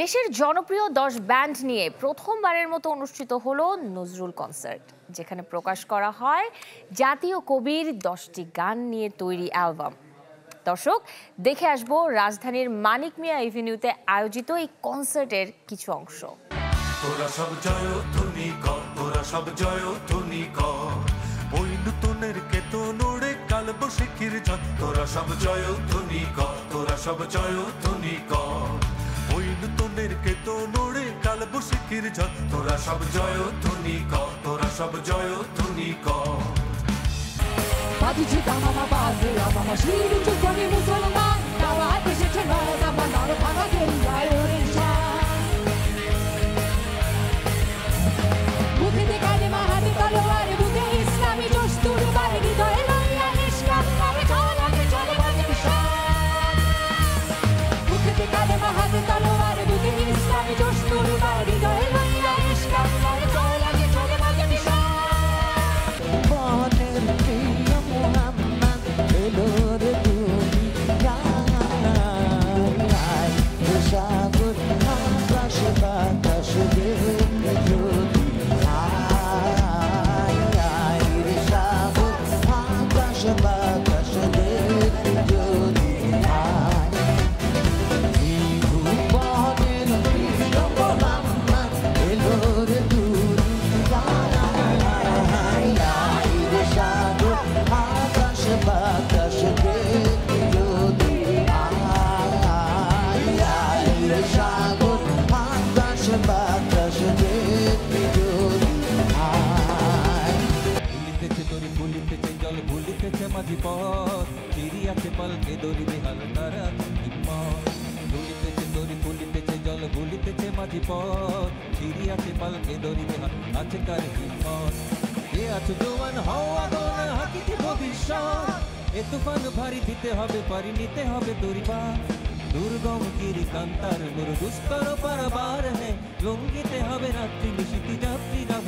দেশের জনপ্রিয় 10 ব্যান্ড নিয়ে প্রথমবারের মতো অনুষ্ঠিত হলো নজরুল কনসার্ট, যেখানে প্রকাশ করা হয় জাতীয় কবির 10টি গান নিয়ে তৈরি অ্যালবাম। দর্শক, দেখে আসবো রাজধানীর মানিক মিয়া এভিনিউতে আয়োজিত এই কনসার্টের কিছু অংশ। তোরা সব জয়ধ্বনি কর, তোরা সব জয়ধ্বনি কর, ওই নতুনের কেতনড়ে কালবৈশাখীর ঝড়। তোরা সব জয়ধ্বনি কর, তোরা সব জয়ধ্বনি কর, ওই নতুনের কেতনড়ে কালবৈশাখীর ঝড়। তোরা সব জয়ধ্বনি কর, তোরা সব জয়ধ্বনি কর। বাজছে দামামা বাজে আমামা শিরু চুপনি মুসলমান দাওয়া এসেছে নয় দামা নর ভাঙা গেরিলায় ওরেশা বুদ্ধিতে কালেমা হাতে তলোয়ার বুকে ইসলামী দস্তুর বাড়ি হৃদয়ে লইয়া ইসলাম নামে চলে বাজে বিশাল। বুদ্ধিতে কালেমা হাতে তলোয়ার বুকে ইসলামী দস্তুর বাড়ি হৃদয়ে লইয়া ইসলাম নামে চলে বাজে বিশাল। তুফান ভারী দিতে হবে পারি নিতে হবে দরিবা দুর্গম গিরি কান্তার গুরু দুস্তর পারাবার হ্যাঁ লঙ্ঘিতে হবে রাত্রি নিশিতি যাত্রীরা